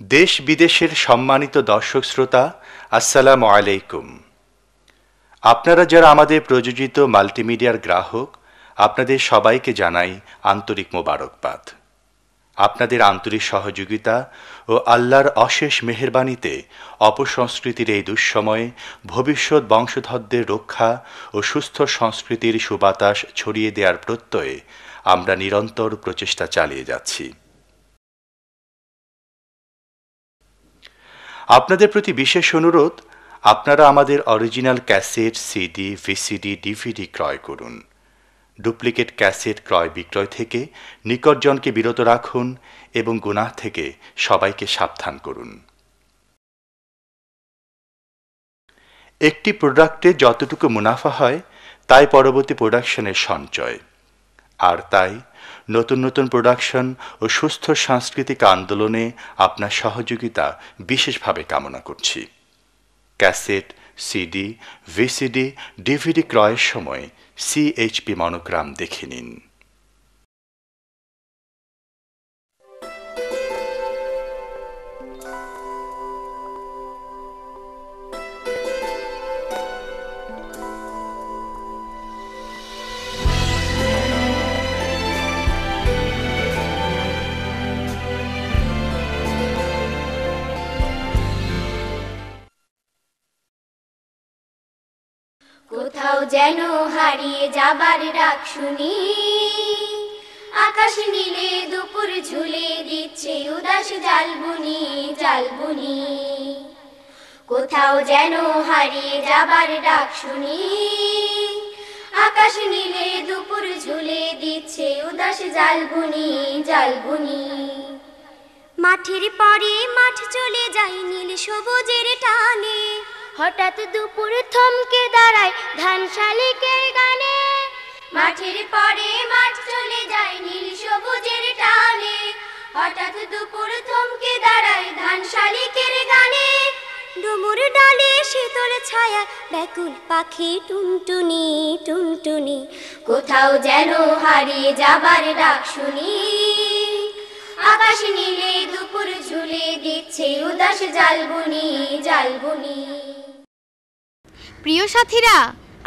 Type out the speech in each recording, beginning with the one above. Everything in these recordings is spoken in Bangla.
দেশ বিদেশের সম্মানিত দর্শক শ্রোতা, আসসালামু আলাইকুম। আপনারা যারা আমাদের প্রযোজিত মাল্টিমিডিয়ার গ্রাহক, আপনাদের সবাইকে জানাই আন্তরিক মোবারকবাদ। আপনাদের আন্তরিক সহযোগিতা ও আল্লাহর অশেষ মেহেরবানিতে অপসংস্কৃতির এই দুঃসময়ে ভবিষ্যৎ বংশধরদের রক্ষা ও সুস্থ সংস্কৃতির সুবাতাস ছড়িয়ে দেওয়ার প্রত্যয়ে আমরা নিরন্তর প্রচেষ্টা চালিয়ে যাচ্ছি। আপনাদের প্রতি বিশেষ অনুরোধ, আপনারা আমাদের original cassette, CD, VCD, DVD ক্রয় করুন। ডুপ্লিকেট ক্যাসেট ক্রয় বিক্রয় থেকে নিকটজনকে বিরত রাখুন এবং গুনাহ থেকে সবাইকে সাবধান করুন। একটি প্রোডাক্টে যতটুকু মুনাফা হয় তাই পরবর্তী প্রোডাকশনের সঞ্চয়, আর তাই নতুন নতুন প্রোডাকশন ও সুস্থ সাংস্কৃতিক আন্দোলনে আপনার সহযোগিতা বিশেষভাবে কামনা করছি। ক্যাসেট, সিডি, ভিসিডি, ডিভিডি ক্রয়ের সময় সিএইচপি মনোগ্রাম দেখে নিন। কোথাও যেন হারিয়ে যাবার ডাক শুনি, আকাশ নীলে দুপুর ঝুলে দিচ্ছে উদাস জালবুনি জালবুনি। কোথাও যেন হারিয়ে যাবার ডাক শুনি, আকাশ নীলে দুপুর ঝুলে দিচ্ছে উদাস জালবুনি জালবুনি। মাঠের পরে মাঠ চলে যায় নীল সবুজের টানে, হঠাৎ দুপুর থমকে দাঁড়ায় ধান শালিকের গানে। মাঠের পরে মাঠ চলে যায় নীল সবুজের টানে, হঠাৎ দুপুর থমকে দাঁড়ায় ধান শালিকের গানে। ডুমুর ডালে শীতল ছায়া ব্যাকুল পাখি টুনটুনি টুনটুনি। কোথাও যেন হারিয়ে যাবার ডাক শুনি, আকাশ নীলে দুপুর ঝুলে দিচ্ছে উদাস জালবুনি জালবুনি। প্রিয় সাথীরা,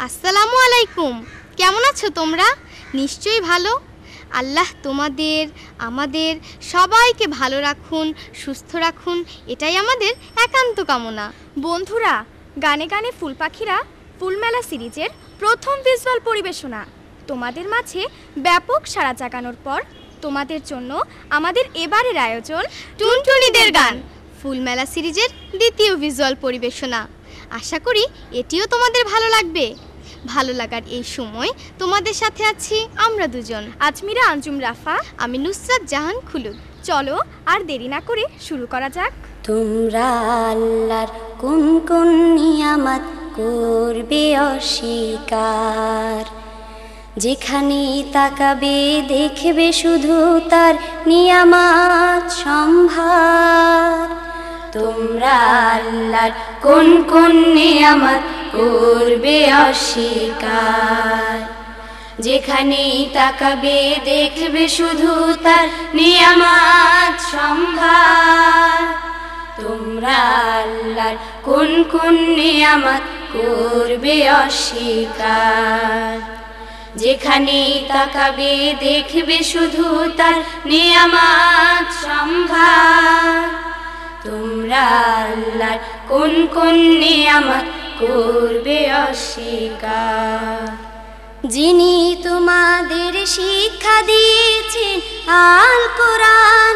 আসসালামু আলাইকুম। কেমন আছো তোমরা? নিশ্চয়ই ভালো। আল্লাহ তোমাদের আমাদের সবাইকে ভালো রাখুন, সুস্থ রাখুন, এটাই আমাদের একান্ত কামনা। বন্ধুরা, গানে গানে ফুল পাখিরা ফুলমেলা সিরিজের প্রথম ভিজুয়াল পরিবেশনা তোমাদের মাঝে ব্যাপক সাড়া জাগানোর পর তোমাদের জন্য আমাদের এবারের আয়োজন টুনটুনিদের গান ফুলমেলা সিরিজের দ্বিতীয় ভিজুয়াল পরিবেশনা। আশা করি এটিও তোমাদের ভালো লাগবে। ভালো লাগার এই সময় তোমাদের সাথে আছি আমরা দুজন, আজমিরা আঞ্জুম রাফা, আমি নুসরাত জাহান খুলুদ। চলো আর দেরি না করে শুরু করা যাক। তোমরা আল্লাহর কোন কোন নিয়ামত করবে অস্বীকার, যেখানে তাকাবে দেখবে শুধু তার নিয়ামত সম্ভার। তোমরা আল্লাহর কোন কোন নিয়ামত করবে অস্বীকার, যেখানে তাকাবে দেখবে শুধু তার নিয়ামত সম্ভার। তোমরা আল্লাহর কোন কোন নিয়ামত করবে অস্বীকার, যেখানে তাকাবে দেখবে শুধু তার নিয়ামত সম্ভার। তোমরা আল্লাহর কোন কোন নিয়ামত করবে অস্বীকার, যিনি তোমাদের শিক্ষা দিয়েছেন আল কোরআন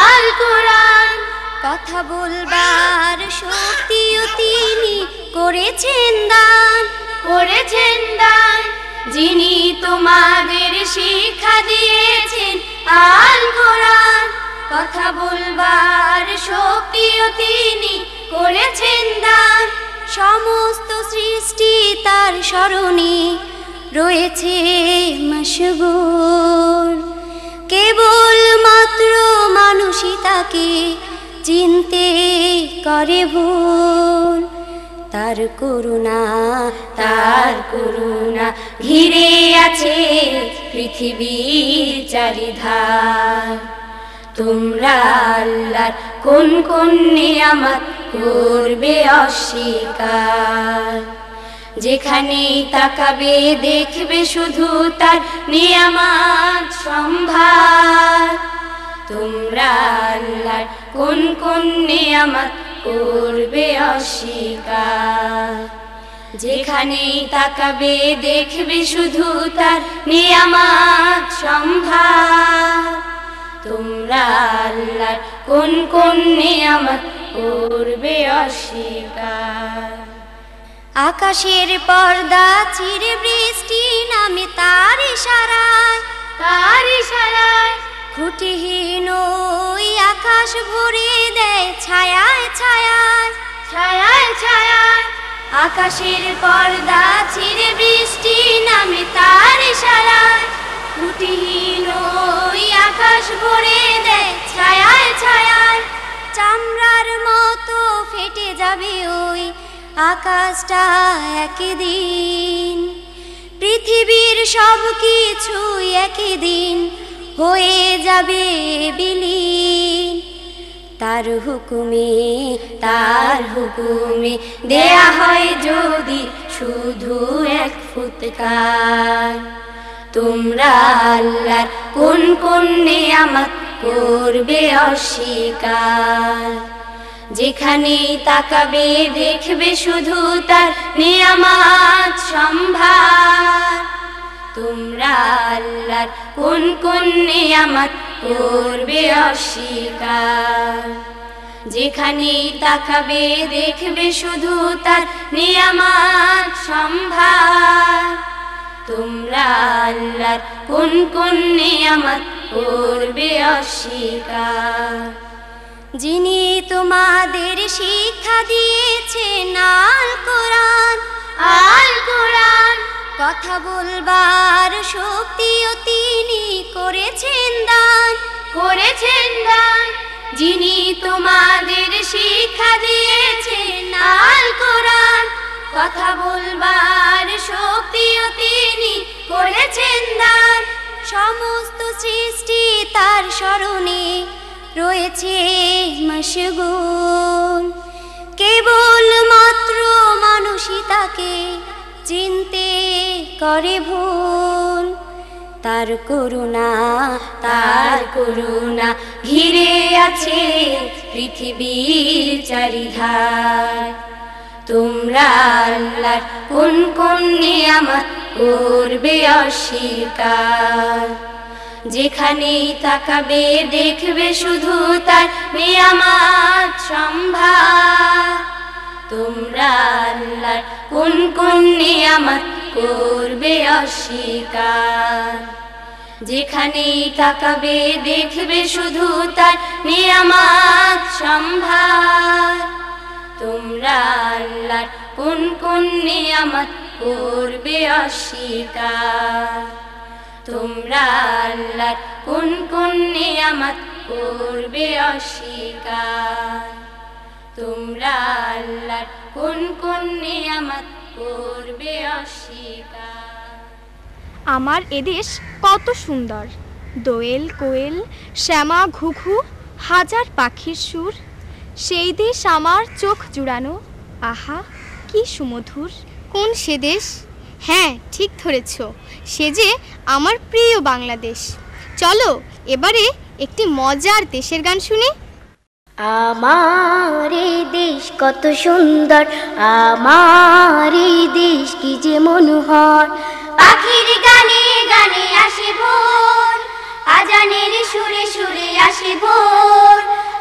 আল কোরআন। কথা বলবার শক্তিও তিনি করেছেন দান করেছেন দান। যিনি তোমাদের শিক্ষা দিয়েছেন আল কোরআন, কথা বলবার শক্তিও তিনি করেছেন দান। সমস্ত সৃষ্টি তার স্মরণে রয়েছে মশগুল, কেবল মাত্র মানুষই তাকে চিনতে করে ভুল। তার করুণা ঘিরে আছে পৃথিবীর চারিধার। তোমরা আল্লাহর কোন কোন নিয়ামত করবে অস্বীকার। যেখানেই তাকাবে দেখবে শুধু তার নিয়ামত সম্ভার। তোমরা আল্লাহর কোন কোন নিয়ামত করবে অস্বীকার। যেখানেই তাকাবে দেখবে শুধু তার নিয়ামত সম্ভার। তোমরা আল্লাহর কোন কোন নিয়ামত করবে অস্বীকার। আকাশের পর্দা চিরে বৃষ্টি নামে তার ইশারায়, তার ইশারায় খুঁটিহীন ওই আকাশ ভরে দেয় ছায়ায় ছায়ায়, ছায়ায় ছায়ায়। আকাশের পর্দা চিরে বৃষ্টি নামে তার ইশারায়, খুঁটিহীন ওই আকাশ ভরে দেয় ছায়ায় ছায়ায়। চামড়ার মতো ফেটে যাবে ওই আকাশটা একদিন। পৃথিবীর সব কিছু একদিন হয়ে যাবে বিলীন। তার হুকুমে, তার হুকুমে দেয়া হয় যদি শুধু এক ফুৎকার। তোমরা আল্লাহর কোন কোন নিয়ামত করবে অস্বীকার। যেখানেই তাকাবে দেখবে শুধু তার নিয়ামত সম্ভার। তোমরা আল্লাহর কোন কোন নিয়ামত করবে অস্বীকার। যেখানেই তাকাবে দেখবে শুধু তার নিয়ামত সম্ভার। তোমরা আল্লাহর কোন কোন নিয়ামত করবে অস্বীকার। যিনি তোমাদের শিক্ষা দিয়েছেন আল কোরআন, আল কোরআন। কথা বলবার শক্তিও তিনি করেছেন দান, করেছেন দান। যিনি তোমাদের শিক্ষা দিয়েছেন আল কোরআন, কথা বলবার শক্তিও তিনি করেছেন দান। সমস্ত সৃষ্টি তার স্মরণে রয়েছে মশগুল। কেবল মাত্র মানুষই তাকে চিনতে করে ভুল। তার করুণা, তার করুণা ঘিরে আছে পৃথিবীর চারিধার। তোমরা আল্লাহর কোন কোন নিয়ামত করবে অস্বীকার। যেখানেই তাকাবে দেখবে শুধু তার নিয়ামত সম্ভার। তোমরা আল্লাহর কোন কোন নিয়ামত করবে অস্বীকার। যেখানেই তাকাবে দেখবে শুধু তার নিয়ামত সম্ভার। তোমরা আল্লাহর কোন কোন নিয়ামত করবে অস্বীকার। তোমরা আল্লাহর কোন কোন নিয়ামত করবে অস্বীকার। তোমরা আল্লাহর কোন কোন নিয়ামত করবে অস্বীকার। আমার এদেশ কত সুন্দর, দোয়েল কোয়েল শ্যামা ঘুঘু হাজার পাখির সুর। সেই দেশ আমার চোখ জুড়ানো, আহা কি সুমধুর। কোন সে দেশ? হ্যাঁ ঠিক ধরেছ, সে যে আমার প্রিয় বাংলাদেশ। চলো এবারে একটি মজার দেশের গান শুনি। আমার এই দেশ কত সুন্দর, আমার এই দেশ কি যে মনোহর। পাখির গানে গানে আসে ভোর, আজানের সুরে সুরে আসে ভোর।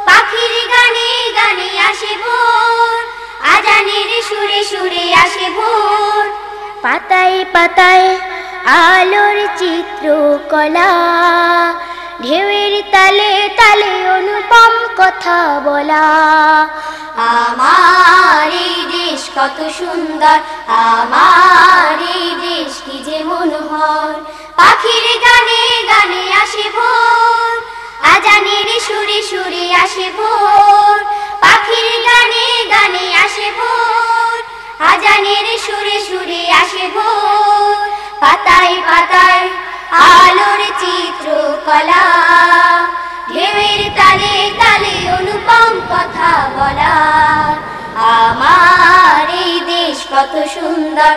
পাখির গানে গানে আসে ভোর, আজানের সুরে সুরে আসে ভোর। পাতায় পাতায় আলোর চিত্রকলা, ঢেউয়ের তালে তালে অনুপম কথা বলা। আমার এই দেশ কত সুন্দর, আমার এই দেশ কি যে মনোহর। পাখির গানে গানে আসে ভোর, আজানের সুরে সুরে আসে ভোর। পাখির গানে গানে আসে ভোর, আজানের সুরে সুরে আসে ভোর। পাতায় পাতায় আলোর চিত্রকলা, ঢেউয়ের কত সুন্দর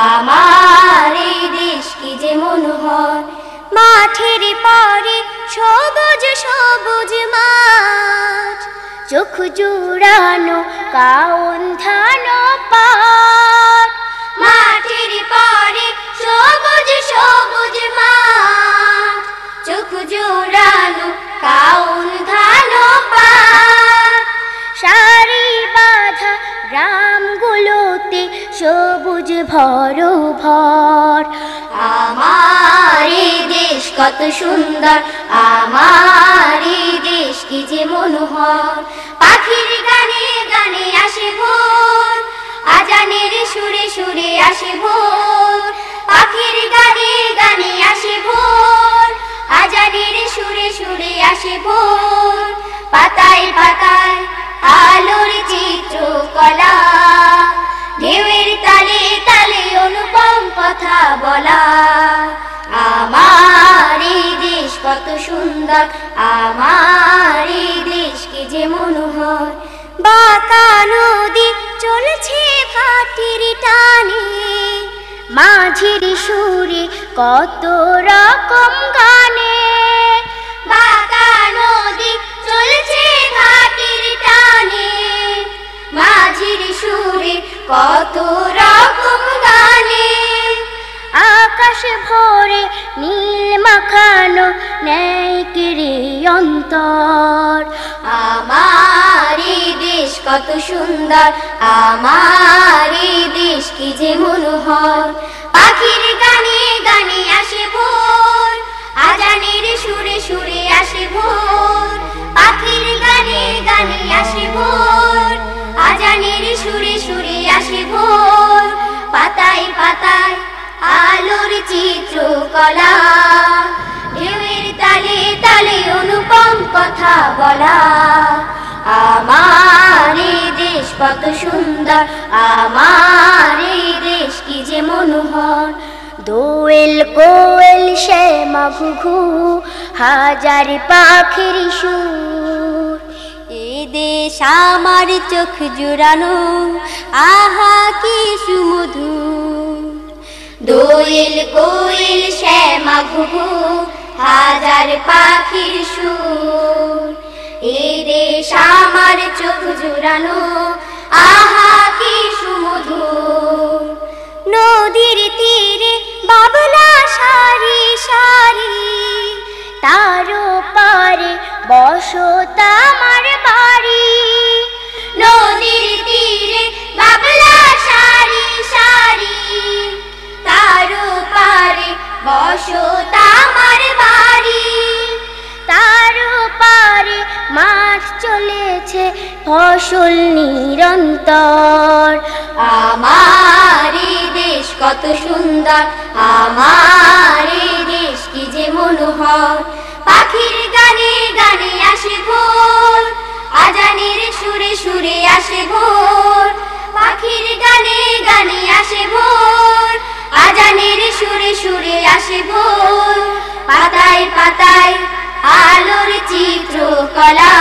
আমার এই দেশ কি যে মনোহর মাঠের পরে সবুজ সবুজ মাঠ চোখ জুড়ানো কাউন ধান পাট মাঠের পরে সবুজ সবুজ মাঠ চোখ জোড়ানো কাউন ধান পাট সারি বাঁধা গ্রামগুলোতে সবুজ ভর আমার এই দেশ কত সুন্দর আমার এই দেশ কি যে মনোহর পাখির গানে গানে আসে ভোর আজানের সুরে সুরে আসে ভোর পাখির গানে গানে আসে ভোর আজানের সুরে সুরে আসে ভোর পাতায় পাতায় আলোর চিত্রকলা ঢেউয়ের তালে তালে অনুপম কথা বলা আমার এই দেশ কত সুন্দর আমার এই দেশ কি যে মনোহর বাঁকা নদী চলছে ভাটির টানে মাঝির সুরে কত রকম গানে বাঁকা নদী চলছে ভাটির টানে মাঝির সুরে কত রকম গানে আকাশ ভরে নীল মাখানো নেইকিরি অন্তর আমার এই দেশ কত সুন্দর আমার এই দেশ কি যে মনোহর পাখির গানে গানে আসে ভোর আজানের সুরে সুরে আসে ভোর পাখির গানে গানে আসে ভোর আজানের সুরে সুরে আসে ভোর পাতায় পাতায় আলোর চিত্রকলা ঢেউয়ের তালে তালে অনুপম কথা বলা আমার এই দেশ কত সুন্দর আমার এই দেশ কি যে মনোহর দোয়েল কোয়েল শ্যামা ঘুঘু হাজার পাখির সুর এ দেশ আমার চোখ জুড়ানো আহা কি সুমধুর দোয়েল কোয়েল শ্যামা ঘুঘু হাজার পাখির সুর এ দেশ আমার চোখ জুড়ানো আহা কি সুমধুর নদীর তীরে বাবলা সারি সারি তারও পারে বসত আমার বাড়ি নদীর তীরে বাবলা সারি সারি তারও পারে বসত আমার বাড়ি তারও পারে মাঠ চলেছে ফসল নিরন্তর আমার এই দেশ কত সুন্দর আমার এই দেশ কি যে মনোহর পাখির গানে গানে আসে ভোর আজানের সুরে সুরে আসে ভোর পাখির গানে গানে আসে ভোর আজানের সুরে সুরে আসে ভোর পাতায় পাতায় আলোর চিত্রকলা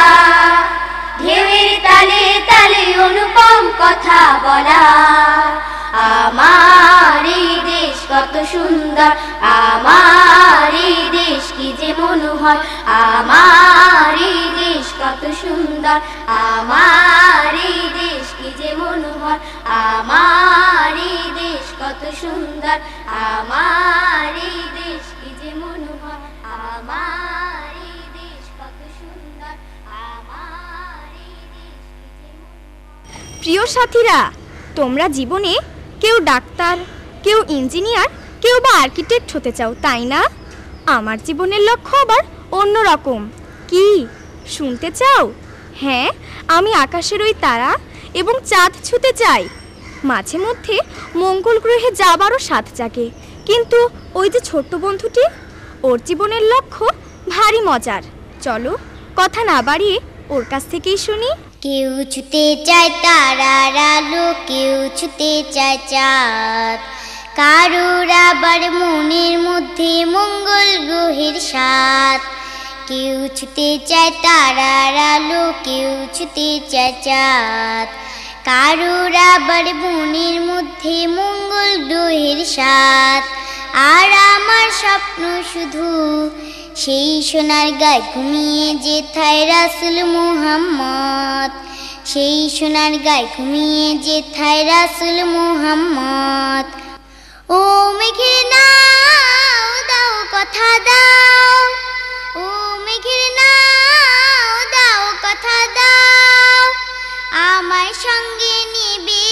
ঢেউয়ের তালে তালে অনুপম কথা বলা আমার এই দেশ কত সুন্দর আমার এই দেশ কি যে মনোহর আমার এই দেশ কত সুন্দর আমার এই দেশ কি যে মনোহর আমার এই দেশ কত সুন্দর আমার এই দেশ কি যে মনোহর আমার এই দেশ কত সুন্দর আমার এই দেশ কি যে মনোহর প্রিয় সাথীরা, তোমরা জীবনে কেউ ডাক্তার, কেউ ইঞ্জিনিয়ার, কেউ বা আর্কিটেক্ট হতে চাও, তাই না? আমার জীবনের লক্ষ্য আবার অন্যরকম। কি শুনতে চাও? হ্যাঁ, আমি আকাশের ওই তারা এবং চাঁদ ছুঁতে চাই। মাঝে মধ্যে মঙ্গল গ্রহে যাবারও স্বাদ জাগে। কিন্তু ওই যে ছোট্ট বন্ধুটি, ওর জীবনের লক্ষ্য ভারী মজার। চলো কথা না বাড়িয়ে ওর কাছ থেকেই শুনি। কেউ ছুতে চায় তারার আলো, কেউ ছুতে চায় চাঁদ, কারোর আবার মনের মধ্যে মঙ্গল গ্রহের স্বাদ। কেউ ছুতে চায় তারার আলো, কেউ ছুতে চায় চাঁদ, কারোর আবার মনের মধ্যে মঙ্গল গ্রহের সাথ। আর আমার স্বপ্ন শুধু সেই সোনার গায়ে ঘুমিয়ে যেথায় রাসূল মুহাম্মদ, সেই সোনার গায়ে ঘুমিয়ে যেথায় রাসূল মুহাম্মদ। ও মেঘের নাও দাও কথা দাও, ও মেঘের নাও দাও কথা দাও, আমার সঙ্গে নিবে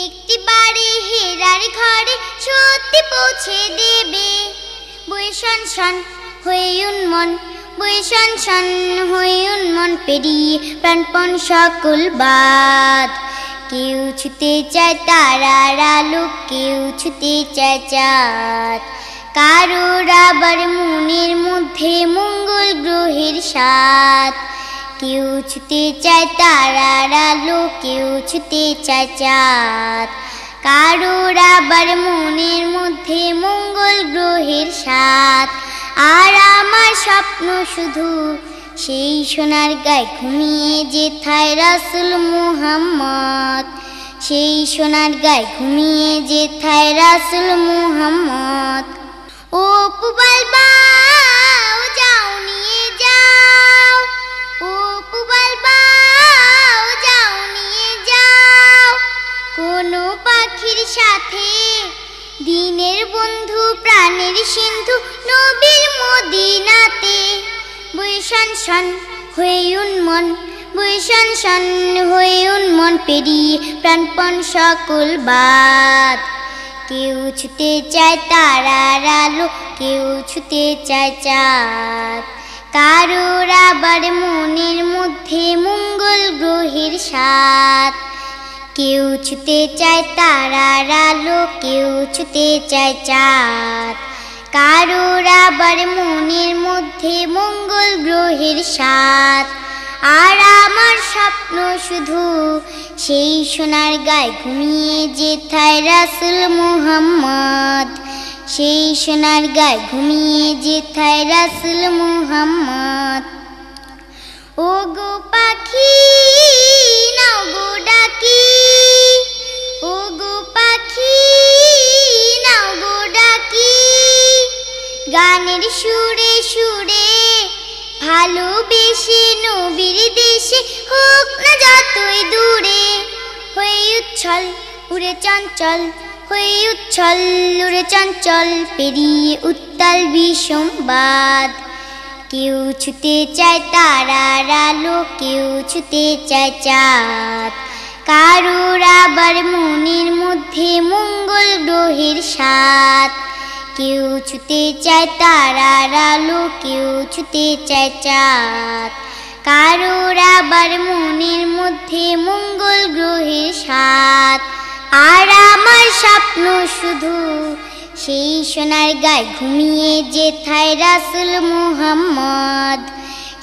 একটি বাড়ি হেরার ঘরে সত্যি পৌঁছে দেবে। বয়ে শন শন হয়ে উন্মন, বয়ে শন শন হয়ে উন্মন, পেরিয়ে প্রাণপণ সকল বাদ। কেউ ছুতে চায় তারার আলো, কেউ ছুতে চায় চাঁদ। কারোর আবার মনের মধ্যে মঙ্গল গ্রহের সাথ। কেউ ছুতে চায় তারার আলো, কেউ ছুতে চায় চাঁদ। কারোর আবার মনের মধ্যে মঙ্গল গ্রহের সাথ। আর আমার স্বপ্ন শুধু সেই সোনার গায়ে ঘুমিয়ে যেথায় রাসূল মুহাম্মদ, সেই সোনার গায়ে ঘুমিয়ে যেথায় রাসূল মুহাম্মদ। ও পুবাল বাউ যাও নিয়ে যাও, ও পুবাল বাউ যাও নিয়ে যাও, কোনো পাখির সাথে দিনের বন্ধু প্রাণের সিন্ধু নবীর মদিনাতে। বয়ে শন শন হয়ে উন্মন, বয়ে শন শন হয়ে উন্মন, পেরিয়ে প্রাণপণ সকল বাদ। কেউ ছুতে চায় তারার আলো, কেউ ছুতে চায় চাঁদ। কারোর আবার মনের মধ্যে মঙ্গল গ্রহের সাথ। কেউ ছুতে চায় তারার আলো, কেউ ছুতে চায় চাঁদ। কারোর আবার মনের মধ্যে মঙ্গল গ্রহের সাথ। আর আমার স্বপ্ন শুধু সেই সোনার গায়ে ঘুমিয়ে যেথায় রাসূল মুহাম্মদ, সেই সোনার গায়ে ঘুমিয়ে যেথায় রাসূল মুহাম্মদ। ও গো পাখি নাও গো ডাকি, ও গো পাখি নাও গো ডাকি, গানের সুরে সুরে ভালোবেসে নবীর দেশে হোক না যতই দূরে। হয়ে উচ্ছল উড়ে চঞ্চল, হয়ে উচ্ছল উড়ে চঞ্চল, পেরিয়ে উত্তাল বিষমবাদ। কেউ ছুতে চায় তারার আলো, কেউ ছুতে চায় চাঁদ। কারোর আবার মনের মধ্যে মঙ্গল গ্রহের সাথ। কেউ ছুতে চায় তারার আলো, কেউ ছুতে চায় চাঁদ। কারোর আবার মনের মধ্যে মঙ্গল গ্রহের সাথ। আর আমার স্বপ্ন শুধু সেই সোনার গায়ে ঘুমিয়ে যেথায় রাসূল মুহাম্মদ,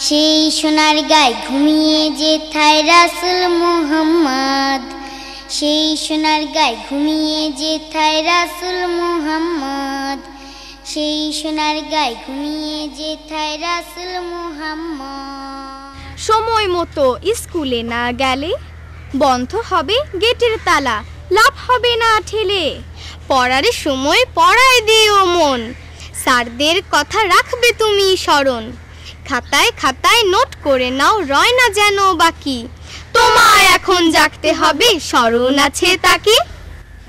সেই সোনার গায়ে ঘুমিয়ে যেথায় রাসূল মুহাম্মদ, সেই সোনার গায়ে ঘুমিয়ে যেথায় রাসূল মুহাম্মদ, সেই সোনার গায়ে ঘুমিয়ে যেথায় রাসূল মুহাম্মদ। সময় মতো স্কুলে না গেলে বন্ধ হবে গেটের তালা, লাভ হবে না ঠেলে। পড়ার সময় পড়ায় দিও মন, স্যারদের কথা রাখবে তুমি স্মরণ। খাতায় খাতায় নোট করে নাও, রয় না যেন বাকি। তোমায় এখন জাগতে হবে, স্মরণ আছে তাকে।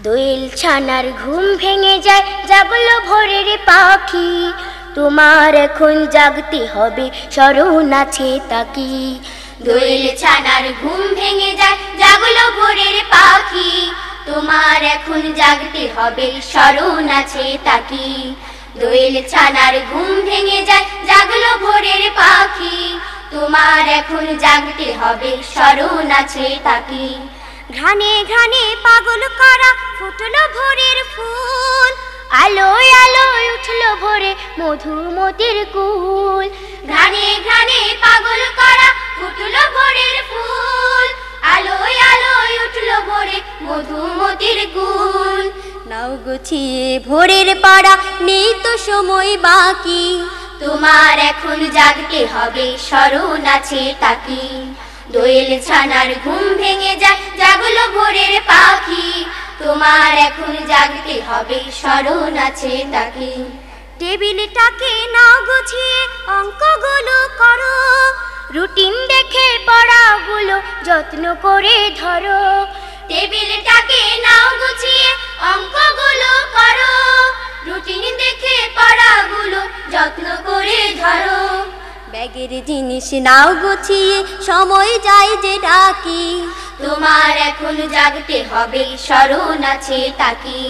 দোয়েল ছানার ঘুম ভেঙে যায়, জাগলো ভোরের পাখি। তোমার এখন জাগতে হবে, স্মরণ আছে তাকি। দোয়েল ছানার ঘুম ভেঙে যায়, জাগলো ভোরের পাখি। তোমার এখন জাগতে হবে, স্মরণ আছে তাকি। দোয়েল ছানার ঘুম ভেঙে যায়, জাগলো ভোরের পাখি। তোমার এখন জাগতে হবে, স্মরণ আছে তাকি। ঘ্রাণে ঘ্রাণে পাগল করা ফুটলো ভোরের ফুল, আলোয় আলোয় উঠলো ভোরে মধুমতির কুল। ঘ্রাণে ঘ্রাণে পাগল করা ফুটলো ভোরের ফুল, আলোয় আলোয় উঠলো ভোরে মধুমতির কুল। নাও গুছিয়ে ভোরের পাড়া, নেই তো সময় বাকি। তোমার এখন জাগতে হবে, স্মরণ আছে তাকি। দোয়েল ছানার ঘুম ভেঙে যায়, জাগলো ভোরের পাখি। তোমার এখন জাগতে হবে, স্মরণ আছে তাকে। টেবিলটাকে নাও গুছিয়ে অঙ্কগুলো করো, রুটিন দেখে পড়াগুলো যত্ন করে ধরো। টেবিলটাকে নাও গুছিয়ে অঙ্কগুলো করো, রুটিন দেখে পড়াগুলো যত্ন করে ধরো। ব্যাগের জিনিস নাও গুছিয়ে, সময় যায় যে ডাকি। তোমার এখন জাগতে হবে, স্মরণ আছে তাকি।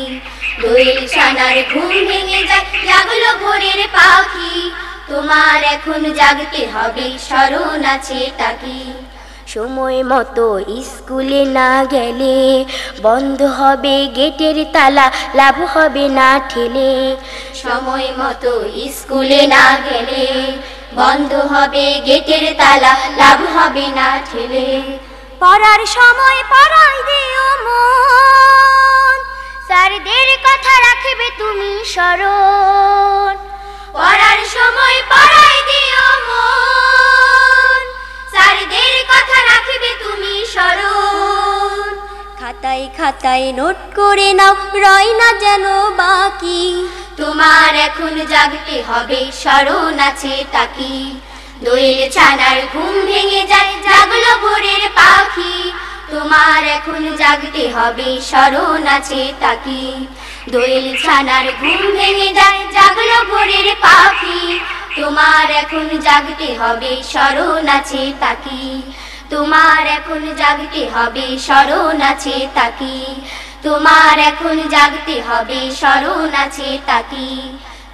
দোয়েল ছানার ঘুম ভেঙে যায়, জাগলো ভোরের পাখি। তোমার এখন জাগতে হবে, স্মরণ আছে তাকি। সময় মতো স্কুলে না গেলে বন্ধ হবে গেটের তালা, লাভ হবে না ঠেলে। সময় মতো স্কুলে না গেলে বন্ধ হবে গেটের তালা, লাভ হবে না ঠেলে। পড়ার সময় পড়াই দিও মন, স্যারদের কথা রাখবে তুমি স্মরণ। পড়ার সময় পড়াই দিও মন, স্যারদের কথা রাখবে তুমি স্মরণ। খাতায় খাতায় নোট করে নাও, রয় না যেন বাকি। তোমার এখন জাগতে হবে, স্মরণ আছে তাকি। দোয়েল ছানার ঘুম ভেঙে যায়, জাগলো ভোরের পাখি। তোমার এখন জাগতে হবে, স্মরণ আছে তাকি। দোয়েল ছানার ঘুম ভেঙে যায়, জাগলো ভোরের পাখি। তোমার এখন জাগতে হবে, স্মরণ আছে তাকি। তোমার এখন জাগতে হবে, স্মরণ আছে তাকি। তোমার এখন জাগতে হবে, স্মরণ আছে তাকি।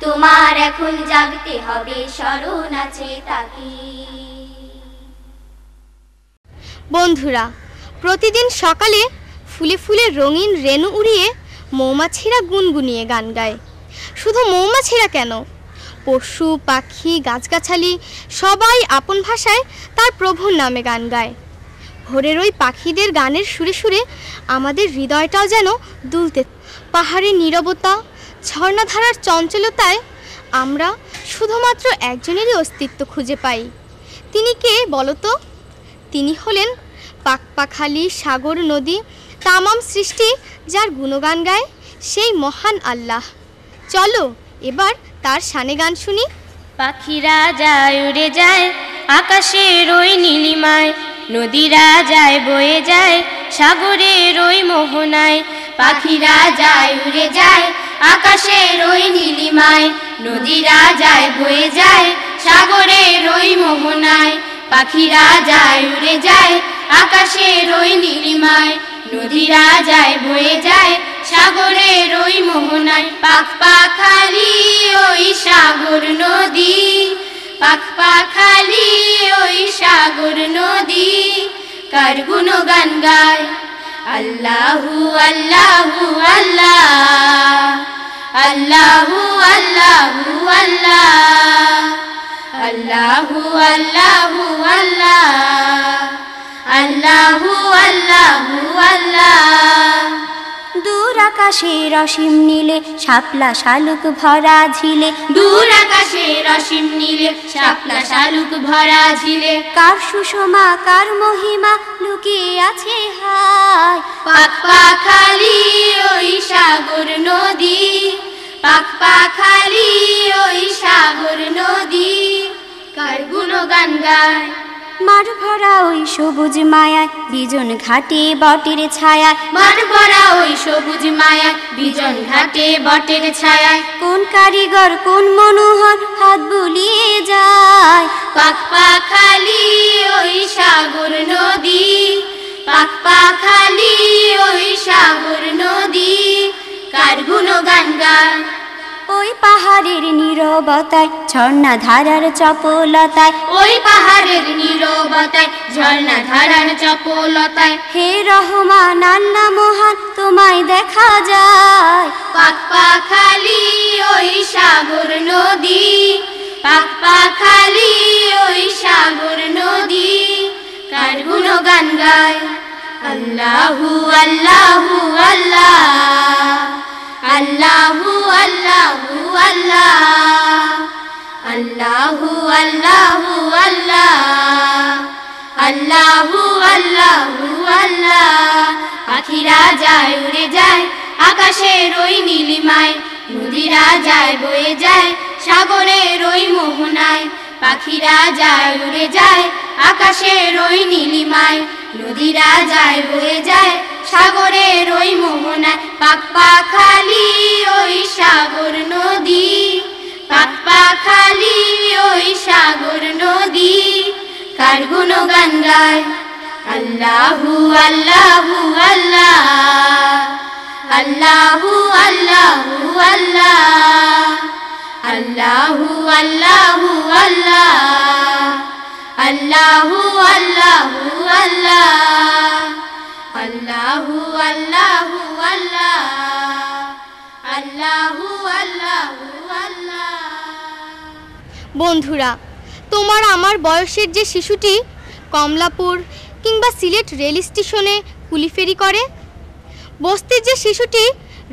তোমার এখন জাগতে হবে, স্মরণ আছে তাকি। বন্ধুরা, প্রতিদিন সকালে ফুলে ফুলে রঙিন রেণু উড়িয়ে মৌমাছিরা গুনগুনিয়ে গান গায়। শুধু মৌমাছিরা কেন, পশু পাখি গাছগাছালি সবাই আপন ভাষায় তার প্রভুর নামে গান গায়। ভোরের ওই পাখিদের গানের সুরে সুরে আমাদের হৃদয়টাও যেন দুলতে। পাহাড়ের নীরবতা, ঝর্ণাধারার চঞ্চলতায় আমরা শুধুমাত্র একজনেরই অস্তিত্ব খুঁজে পাই। তিনি কে বলো তো? তিনি হলেন পাখপাখালি, সাগর, নদী, তামাম সৃষ্টি যার গুণগান গায় সেই মহান আল্লাহ। চলো এবার তার শানে গান শুনি। পাখিরা যায় উড়ে যায় আকাশের ওই নীলিমায়, নদীরা যায় বয়ে যায় সাগরের ওই মোহনায়। পাখিরা যায় উড়ে যায় আকাশের ওই নীলিমায়, নদীরা যায় বয়ে যায় সাগরের ওই মোহনায়। পাখিরা যায় উড়ে যায় আকাশের ওই নীলিমায়, নদীরা যায় বয়ে যায় সাগরের ওই মোহনায়। পাখপাখালি ওই সাগর নদী, পাখপাখালি ওই সাগর নদী, কার গুণগান গায়? আল্লাহু আল্লাহু আল্লাহ, আল্লাহু আল্লাহু আল্লাহ, আল্লাহু আল্লাহু আল্লাহ, আল্লাহু আল্লাহু আল্লাহ। দূর আকাশের অসীম নীলে শাপলা শালুক ভরা ঝিলে, দূর আকাশের অসীম নীলে শাপলা শালুক ভরা ঝিলে, কার সুষমা কার মহিমা লুকিয়ে আছে হায়। পাখপাখালি ওই সাগর নদী, পাখপাখালি ওই সাগর নদী, কার গুণগান গায়? মাঠ ভরা ওই সবুজ মায়ায় বিজন ঘাটে বটের ছায়ায়, মাঠ ভরা ওই সবুজ মায়া বিজন ঘাটে বটের ছায়ায়। কোন কারিগর কোন মনোহর হাত বুলিয়ে যায়। পাখপাখালি ওই সাগর নদী, পাখপাখালি ওই সাগর নদী, কার গুণগান গায়? ওই পাহাড়ের নীরবতায় ঝর্ণা ধারার চপলতায়, ওই পাহাড়ের নীরবতায় ঝর্ণা ধারার চপলতায়, হে রহমান আল্লাহ মহান তোমায় দেখা যায়। পাখপাখালি ওই সাগর নদী, পাখপাখালি ওই সাগর নদী, কার গুণগান গায়? আল্লাহু আল্লাহু আল্লাহ, আল্লাহু আল্লাহু আল্লাহ, আল্লাহু আল্লাহু আল্লাহ, আল্লাহু আল্লাহু আল্লাহ। পাখিরা যায় উড়ে যায় আকাশের ওই নীলিমায়, নদীরা যায় বয়ে যায় সাগরের ওই মোহনায়। পাখিরা যায় উড়ে যায় আকাশের ওই নীলিমায়, নদীরা যায় বয়ে যায় সাগরের ওই মোহনায়। পাখপাখালি ওই সাগর নদী, পাখপাখালি ওই সাগর নদী, কার গুণগান গায়। আল্লাহু আল্লাহু আল্লাহ, আল্লাহু আল্লাহু আল্লাহ, আল্লাহু আল্লাহু আল্লাহ, আল্লাহু আল্লাহু আল্লাহ, আল্লাহু আল্লাহু আল্লাহ, আল্লাহু আল্লাহু আল্লাহ। বন্ধুরা, তোমার আমার বয়সের যে শিশুটি কমলাপুর কিংবা সিলেট রেল স্টেশনে কুলিফেরি করে, বস্তির যে শিশুটি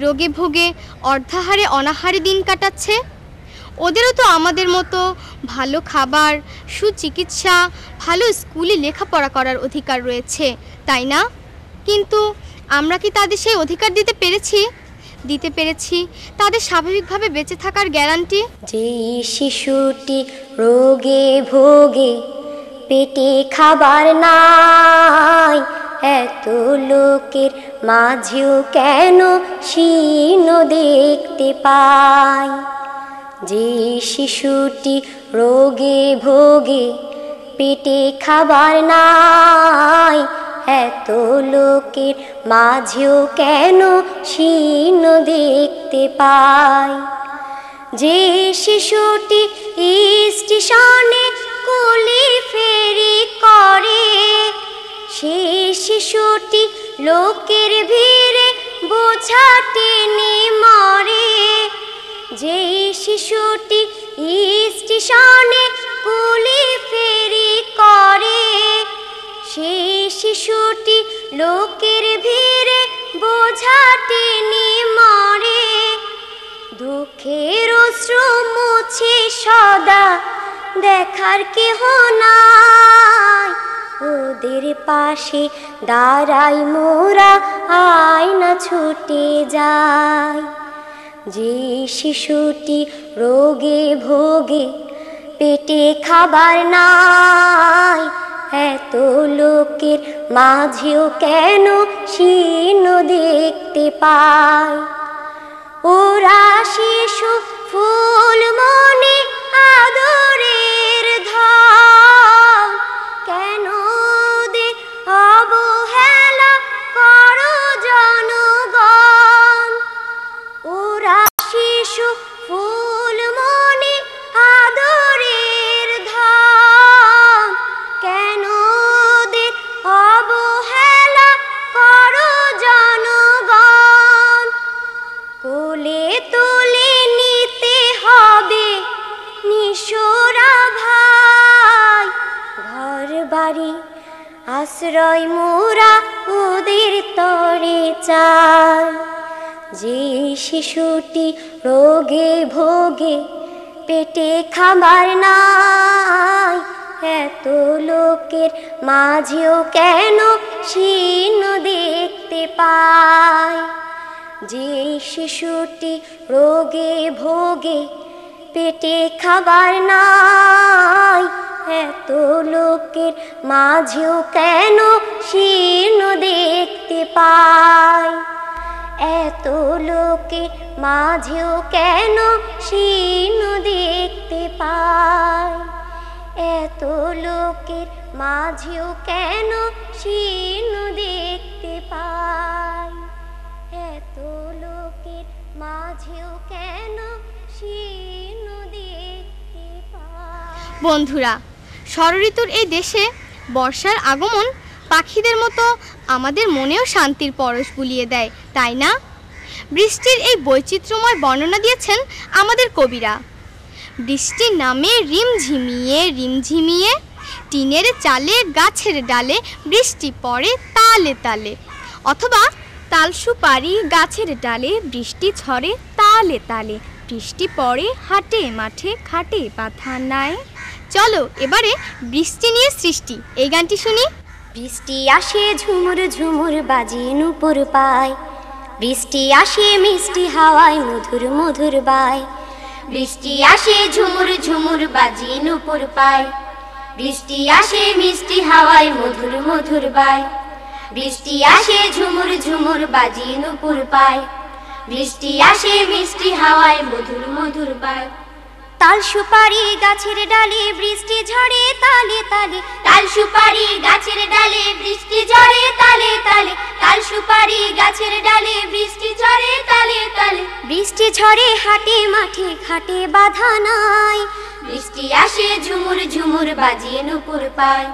রোগে ভোগে অর্ধাহারে অনাহারে দিন কাটাচ্ছে, ওদেরও তো আমাদের মতো ভালো খাবার, সুচিকিৎসা, ভালো স্কুলে লেখাপড়া করার অধিকার রয়েছে, তাই না? কিন্তু আমরা কি তাদের সেই অধিকার দিতে পেরেছি? দিতে পেরেছি তাদের স্বাভাবিকভাবে বেঁচে থাকার গ্যারান্টি? যে শিশুটি রোগে ভোগে পেটে খাবার নাই, এত লোকের মাঝেও কেন শীর্ণ দেখতে পাই। যে শিশুটি রোগে ভোগে পেটে খাবার নাই, এত লোকের মাঝেও কেন শীর্ণ দেখতে পাই। যে শিশুটি স্টেশনে কুলিফেরি করে, সে শিশুটি লোকের ভিড়ে বোঝা টেনে মরে। যে শিশুটি স্টেশনে কুলিফেরি করে, সে শিশুটি লোকের ভিড়ে বোঝা টেনে মরে। দুঃখের অশ্রু মুছে সদা দেখার কেহ নাই, ওদের পাশে দাঁড়াই মোরা আয়না ছুটে যায়। যে শিশুটি রোগে ভোগে পেটে খাবার নাই, এত লোকের মাঝেও কেন শীর্ণ দেখতে পাই। ওরা শিশু ফুল মনে আদরের ধন, কেন দে অবহেলা করো জনগণ। ওরা শিশু ফুল মনে আদরের ধন, কেন দে অবহেলা করো জনগণ। কোলে তুলে নিতে হবে নিশোরা ভাই, ঘর বাড়ি আশ্রয় মোরা ওদের তরে চাই। যে শিশুটি রোগে ভোগে পেটে খাবার নাই, এত লোকের মাঝেও কেন শীর্ণ দেখতে পাই। যে শিশুটি রোগে ভোগে পেটে খাবার নাই, এত লোকের মাঝেও কেন শীর্ণ দেখতে পাই। এত লোকের মাঝেও কেন শীর্ণ দেখতে পাই। এত লোকের মাঝেও কেন শীর্ণ দেখতে পাই। এত লোকের মাঝেও কেন শীর্ণ দেখতে পাই। বন্ধুরা, ষড়ঋতুর এই দেশে বর্ষার আগমন পাখিদের মতো আমাদের মনেও শান্তির পরশ বুলিয়ে দেয়, তাই না? বৃষ্টির এই বৈচিত্র্যময় বর্ণনা দিয়েছেন আমাদের কবিরা। বৃষ্টি নামে রিমঝিমিয়ে রিমঝিমিয়ে, টিনের চালে গাছের ডালে বৃষ্টি পড়ে তালে তালে। অথবা তাল সুপারি গাছের ডালে বৃষ্টি ঝরে তালে তালে, বৃষ্টি পড়ে হাটে মাঠে খাটে পাথা নাই, চলো এবারে বৃষ্টি নিয়ে সৃষ্টি এই গানটি শুনি। বৃষ্টি আসে ঝুমুর ঝুমুর বাজিয়ে নূপুর পায়, বৃষ্টি আসে মিষ্টি হাওয়ায় মধুর মধুর বায়। বৃষ্টি আসে ঝুমুর ঝুমুর বাজিয়ে নূপুর পায়, বৃষ্টি আসে মিষ্টি হাওয়ায় মধুর মধুর বায়। বৃষ্টি আসে ঝুমুর ঝুমুর বাজিয়ে নূপুর পায়, বৃষ্টি আসে মিষ্টি হাওয়ায় মধুর মধুর বায়। তাল সুপারি গাছের ডালে বৃষ্টি ঝরে তালে তালে, তাল সুপারি গাছের ডালে বৃষ্টি ঝরে তালে তালে, তাল সুপারি গাছের ডালে বৃষ্টি ঝরে তালে তালে। বৃষ্টি ঝরে হাটে মাঠে ঘাটে বাধা নাই, বৃষ্টি আসে ঝুমুর ঝুমুর বাজিয়ে নূপুর পায়,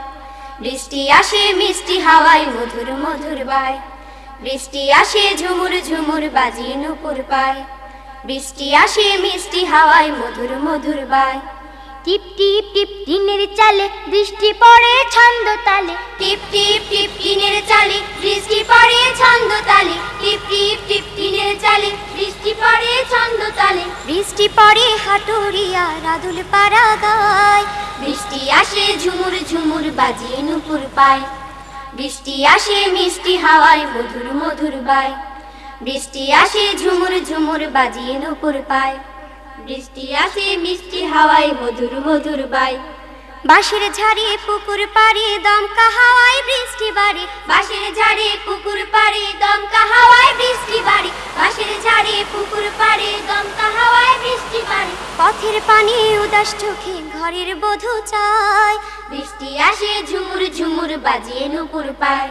বৃষ্টি আসে মিষ্টি হাওয়ায় মধুর মধুর বায়। বৃষ্টি আসে ঝুমুর ঝুমুর বাজিয়ে নূপুর পায়, বৃষ্টি আসে মিষ্টি হাওয়ায় মধুর মধুর বায়। টিপ টিপ টিপ টিনের চালে বৃষ্টি পড়ে ছন্দ তালে, টিপ টিপ টিপ টিনের চালে বৃষ্টি পড়ে ছন্দ তালে, টিপ টিপ টিপ টিনের চালে বৃষ্টি পড়ে ছন্দ তালে। বৃষ্টি পড়ে হাটুরিয়া রাদুল পাড়া গায়, বৃষ্টি আসে ঝুমুর ঝুমুর বাজিয়ে নূপুর পায়, বৃষ্টি আসে মিষ্টি হাওয়ায় মধুর মধুর বায়। বৃষ্টি আসে ঝুমুর ঝুমুর বাজিয়ে নূপুর পায়, বৃষ্টি আসে মিষ্টি হাওয়ায় মধুর মধুর বায়। বাঁশের ঝাড়ে পুকুর পাড়ে দমকা হাওয়ায় বৃষ্টি বাড়ে, বাঁশের ঝাড়ে পুকুর পাড়ে দমকা হাওয়ায় বৃষ্টি বাড়ে, বাঁশের ঝাড়ে পুকুর পাড়ে দমকা হাওয়ায় বৃষ্টি বাড়ে। পথের পানি উদাস চোখে ঘরের বধূ চায়, বৃষ্টি আসে ঝুমুর ঝুমুর বাজিয়ে নূপুর পায়,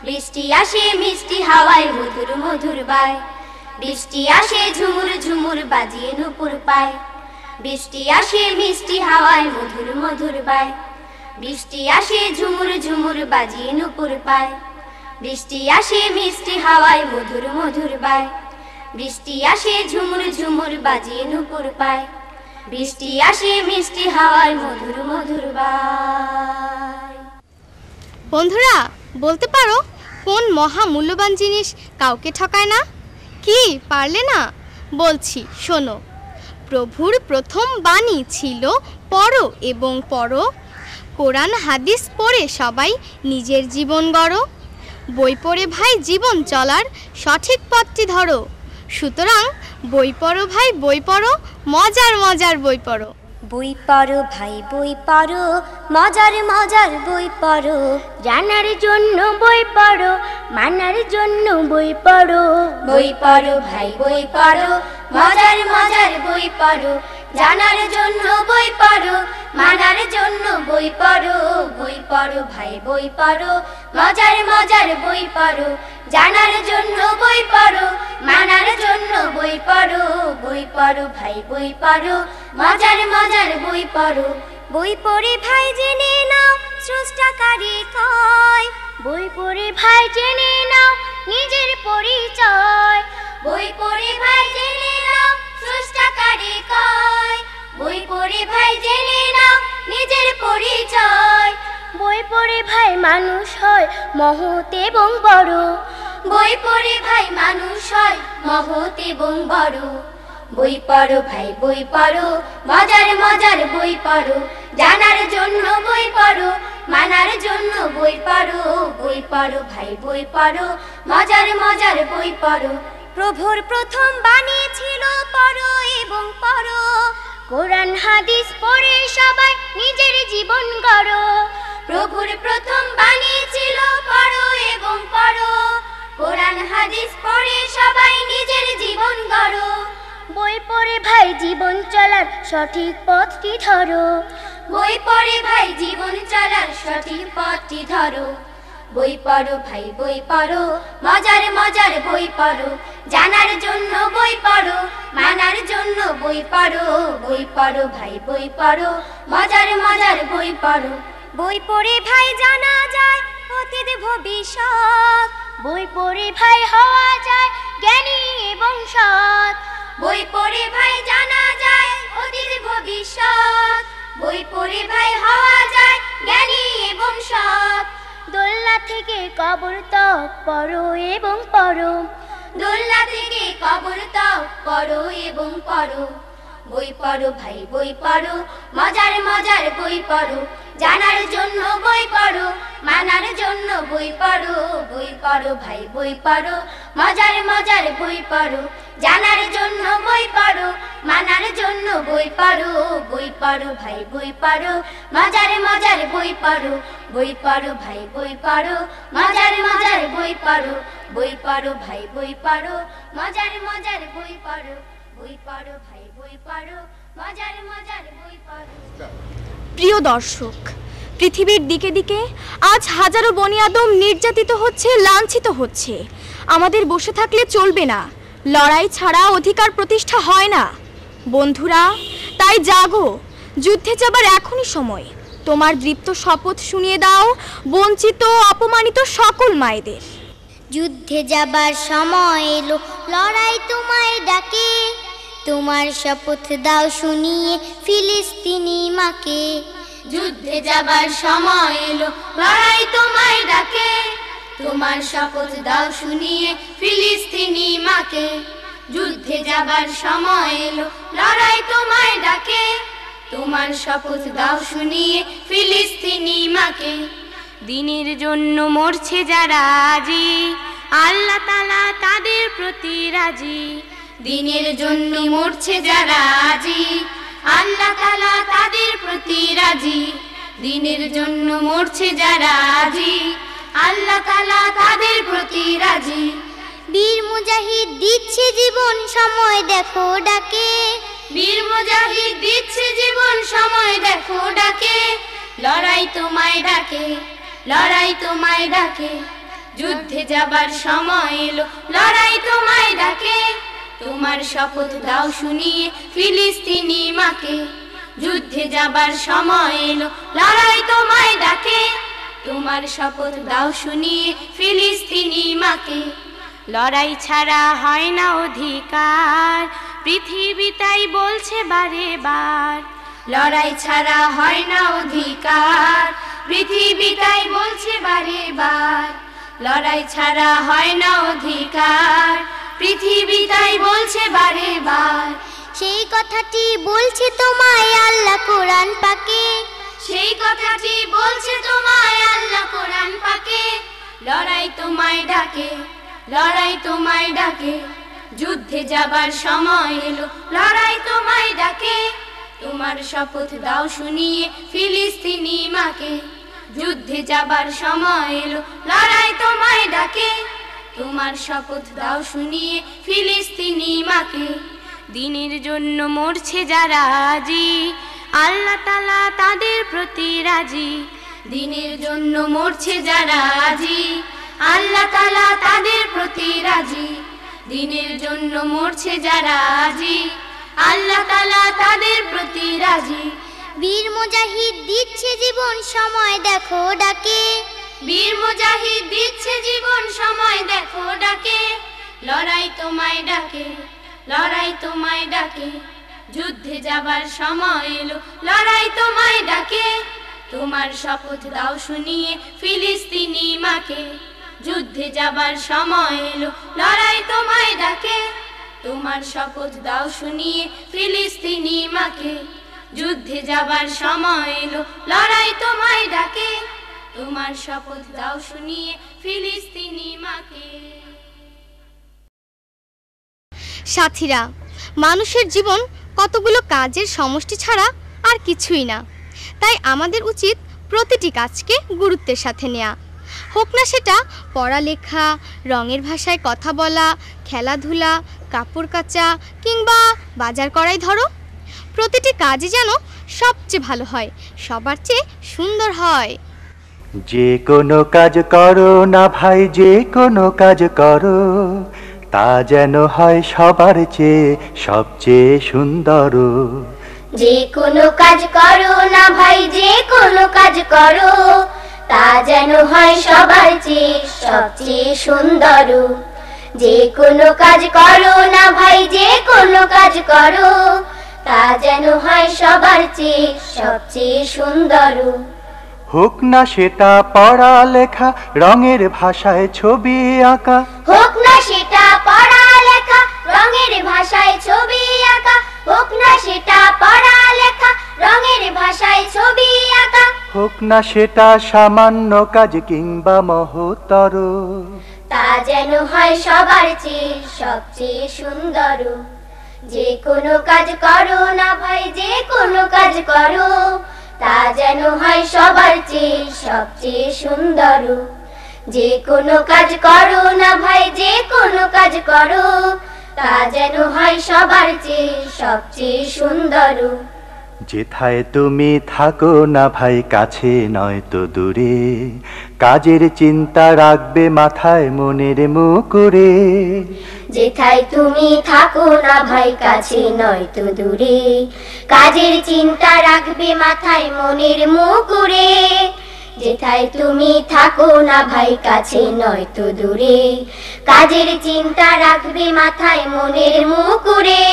বৃষ্টি আসে মিষ্টি হাওয়ায় মধুর মধুর বায়। বৃষ্টি আসে ঝুমুর ঝুমুর বাজিয়ে নূপুর পায়, বৃষ্টি আসে মিষ্টি হাওয়ায় মধুর মধুর বায়। বৃষ্টি আসে ঝুমুর ঝুমুর বাজিয়ে নূপুর পায়, বৃষ্টি আসে মিষ্টি হাওয়ায় মধুর মধুর বায়। বৃষ্টি আসে ঝুমুর ঝুমুর বাজিয়ে নূপুর পায়, বৃষ্টি আসে মিষ্টি হাওয়ায় মধুর মধুর বায়। বন্ধুরা বলতে পারো কোন মহামূল্যবান জিনিস কাউকে ঠকায় না? কি পারলে না? বলছি শোনো। প্রভুর প্রথম বাণী ছিল পড়ো এবং পড়ো, কোরআন হাদিস পড়ে সবাই নিজের জীবন গড়ো, বই পড়ে ভাই জীবন চলার সঠিক পথটি ধরো। সুতরাং বই পড়ো ভাই বই পড়ো, মজার মজার বই পড়ো। বই পড়ো ভাই বই পড়ো, মজার মজার বই পড়ো। জানার জন্য বই পড়ো, মানার জন্য বই পড়ো। বই পড়ো ভাই বই পড়ো, মজার মজার বই পড়ো। জানার জন্য বই পড়ো, মানার জন্য বই পড়ো। বই পড়ো ভাই বই পড়ো, মজার মজার বই পড়ো। জানার জন্য বই পড়ো, মানার জন্য বই পড়ো। বই পড়ো ভাই বই পড়ো, মজার মজার বই পড়ো। বই পড়ে ভাই জেনে নাও স্রষ্টা কারে কয়, বই পড়ে ভাই জেনে নাও নিজের পরিচয়। বই পড়ে ভাই জেনে নাও স্রষ্টা কারে কয়, বই পড়ে ভাই জেনে নাও নিজের পরিচয়। বই পড়ে ভাই মানুষ হয় মহৎ এবং বড়, বই পড়ে ভাই মানুষ হয় মহৎ এবং বড়। বই পড়ো ভাই বই পড়ো, মজার মজার বই পড়ো। জানার জন্য বই পড়ো, মানার জন্য বই পড়ো। বই পড়ো ভাই বই পড়ো, মজার মজার বই পড়ো। প্রভুর প্রথম বাণী ছিল পড়ো এবং পড়ো, কোরআন হাদিস পড়ে সবাই নিজের জীবন গড়ো। প্রভুর প্রথম বাণী ছিল পড়ো এবং পড়ো, কোরআন হাদিস পড়ে সবাই নিজের জীবন গড়ো। বই পড়ে ভাই জীবন চলার সঠিক পথটি ধরো, বই পড়ে ভাই জীবন চলার সঠিক পথটি ধরো। বই পড়ো ভাই বই পড়ো, মজার মজার বই পড়ো। জানার জন্য বই পড়ো, মানার জন্য বই পড়ো। বই পড়ো ভাই বই পড়ো, মজার মজার বই পড়ো। বই পড়ে ভাই জানা যায় অতীত ভবিষ্যৎ, বই পড়ে ভাই হওয়া যায় জ্ঞানী এবং সৎ। বই পড়ে ভাই জানা যায় অতীত ভবিষ্যৎ, বই পড়ে ভাই হওয়া যায় জ্ঞানী এবং সৎ। দোলনা থেকে কবর তক পড়ো এবং পড়ো, দোলনা থেকে কবর তক পড়ো এবং পড়ো। বই পড়ো ভাই বই পড়ো, মজার মজার বই পড়ো, জানার জন্য বই পড়ো, মানার জন্য বই পড়ো। বই পড়ো ভাই বই পড়ো, মজার মজার বই পড়ো, জানার জন্য বই পড়ো, মানার জন্য বই পড়ো। বই পড়ো ভাই বই পড়ো, মজার মজার বই পড়ো, বই পড়ো ভাই বই পড়ো, মজার মজার বই পড়ো, বই পড়ো ভাই বই পড়ো, মজার মজার বই পড়ো, বই পড়ো ভাই বই পড়ো, মজার মজার বই পড়ো। প্রিয় দর্শক, পৃথিবীর দিকে দিকে আজ হাজারো বনি আদম নির্যাতিত হচ্ছে, লাঞ্ছিত হচ্ছে। আমাদের বসে থাকলে চলবে না, লড়াই ছাড়া অধিকার প্রতিষ্ঠা হয় না। বন্ধুরা, তাই জাগো, যুদ্ধে যাবার এখনই সময়। তোমার দৃপ্ত শপথ শুনিয়ে দাও বঞ্চিত অপমানিত সকল মায়েদের। যুদ্ধে যাবার সময় এলো, লড়াই তোমায় ডাকে, তোমার শপথ দাও শুনিয়ে ফিলিস্তিনি মাকে। যুদ্ধে যাবার সময় এলো, লড়াই তোমায় ডাকে, তোমার শপথ দাও শুনিয়ে ফিলিস্তিনি মাকে। যুদ্ধে যাবার সময় এলো, লড়াই তোমায় ডাকে, তোমার শপথ দাও শুনিয়ে ফিলিস্তিনি মাকে। দিনের জন্য মরছে যারা আজি, আল্লাহ তাআলা তাদের প্রতি রাজি। দিনের জন্য মরছে যারা আজি, আল্লাহ তাআলা তাদের প্রতি রাজি। দিনের জন্য মরছে যারা আজি, আল্লাহ তাআলা তাদের প্রতি রাজি। বীর মুজাহিদ দিচ্ছে জীবন, সময় দেখো ডাকে, বীর মুজাহিদ দিচ্ছে জীবন, সময় দেখো ডাকে। লড়াই তোমায় ডাকে, লড়াই তোমায় ডাকে, যুদ্ধে যাবার সময় এলো, লড়াই তোমায় ডাকে, তোমার শপথ দাও শুনিয়ে ফিলিস্তিনি মাকে। যুদ্ধে যাবার সময় এলো, লড়াই তোমায় ডাকে, তোমার শপথ দাও শুনিয়ে ফিলিস্তিনি মাকে। লড়াই ছাড়া হয় না অধিকার, পৃথিবী তাই বলছে বারে বার। লড়াই ছাড়া হয় না অধিকার, পৃথিবী তাই বলছে বারে বার। লড়াই ছাড়া হয় না অধিকার, পৃথিবী তাই বলছে বারে বার। সেই কথাটি বলছে তোমায় আল্লাহ কোরআন পাকে, সেই কথাটি বলছে তোমায় আল্লাহ কোরআন পাকে। লড়াই তোমায় ডাকে, লড়াই তোমায় ডাকে, যুদ্ধে যাবার সময় এলো, লড়াই তোমায় ডাকে, তোমার শপথ দাও শুনিয়ে ফিলিস্তিনি মাকে। যুদ্ধে যাবার সময় এলো, লড়াই তোমায় ডাকে, তোমার শপথ দাও শুনিয়ে ফিলিস্তিনি মাকে। দিনের জন্য মরছে যারা আজি, আল্লাহ তাআলা তাদের প্রতি রাজি। দিনের জন্য মরছে যারা আজি, আল্লাহ তাআলা তাদের প্রতি রাজি। দিনের জন্য মরছে যারা আজি, আল্লাহ তাআলা তাদের প্রতি রাজি। বীর মুজাহিদ দিচ্ছে জীবন, সময় দেখো ডাকে, বীর মুজাহিদ দিচ্ছে জীবন, সময় দেখো ডাকে। লড়াই তোমায় ডাকে, লড়াই তোমায় ডাকে, যুদ্ধে যাবার সময় এলো, লড়াই তোমায় ডাকে, তোমার শপথ দাও শুনিয়ে ফিলিস্তিনি মাকে। যুদ্ধে যাবার সময় এলো, লড়াই তোমায় ডাকে, তোমার শপথ দাও শুনিয়ে ফিলিস্তিনি মাকে। যুদ্ধে যাবার সময় এলো, লড়াই তোমায় ডাকে, তোমার শপথ দাও শুনিয়ে ফিলিস্তিনি মাকে। সাথীরা, মানুষের জীবন কতগুলো কাজের সমষ্টি ছাড়া আর কিছুই না। তাই আমাদের উচিত প্রতিটি কাজকে গুরুত্বের সাথে নেওয়া, হোক না সেটা পড়ালেখা, রঙের ভাষায় কথা বলা, খেলাধুলা, কাপড় কাচা কিংবা বাজার করাই ধরো। প্রতিটি কাজই যেন সবচেয়ে ভালো হয়, সবার চেয়ে সুন্দর হয়। যে কোনো কাজ করো না ভাই, যে কোনো কাজ করো, তা যেন হয় সবার চেয়ে সবচেয়ে সুন্দর। যে কোনো কাজ করো না ভাই, যে কোনো কাজ করো, তা যেন হয় সবার চেয়ে সবচেয়ে সুন্দর। যে কোনো কাজ করো না ভাই, যে কোনো কাজ করো, তা যেন হয় সবার চেয়ে সবচেয়ে সুন্দর। হোক না সেটা পড়ালেখা, রঙের ভাষায় ছবি আঁকা, হোক না সেটা পড়ালেখা, রঙের ভাষায় ছবি আঁকা, হোক না সেটা হোক না সেটা সামান্য কাজ কিংবা মহত্তর, তা যেন হয় সবার চেয়ে সবচেয়ে সুন্দর। যে কোনো কাজ করো না ভাই, যে কোনো কাজ করো, তা যেন হয় সবার চেয়ে সবচেয়ে সুন্দর। যে কোনো কাজ করো না ভাই, যে কোনো কাজ করো, তা যেন হয় সবার চেয়ে সবচেয়ে সুন্দর। যেথায় তুমি থাকো না ভাই কাছে নয়তো দূরে, কাজের চিন্তা রাখবে মাথায় মনের মুকুরে। যেথায় তুমি থাকো না ভাই কাছে নয়তো দূরে, কাজের চিন্তা রাখবে মাথায় মনের মুকুরে। যেথায় তুমি থাকো না ভাই কাছে নয়তো দূরে, কাজের চিন্তা রাখবে মাথায় মনের মুকুরে।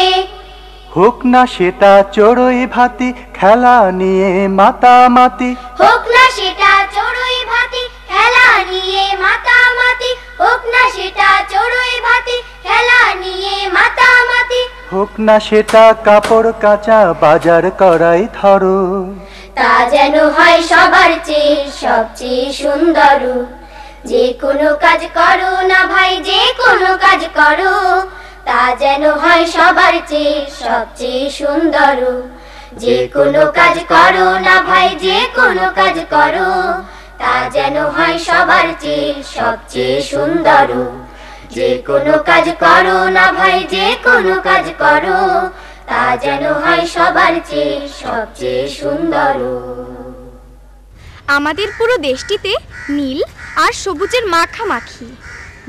হোক না সেটা চড়ুই ভাতি খেলা নিয়ে মাতামাতি, হোক না সেটা চড়ুই ভাতি খেলা নিয়ে মাতামাতি, হোক না সেটা চড়ুই ভাতি খেলা নিয়ে মাতামাতি। হোক না সেটা কাপড় কাচা বাজার করাই ধরো, তা যেন হয় সবার চেয়ে সবচেয়ে সুন্দর। যে কোনো কাজ করো না ভাই, যে কোনো কাজ করো, তা যেন হয় সবার চেয়ে সবচেয়ে সুন্দর। যে কোনো কাজ করো না ভাই, যে কোনো কাজ করো, তা যেন হয় সবার চেয়ে সবচেয়ে সুন্দর। যে কোনো কাজ করো না ভাই, যে কোনো কাজ করো, তা যেন হয় সবার চেয়ে সবচেয়ে সুন্দর। আমাদের পুরো দেশটিতে নীল আর সবুজের মাখামাখি।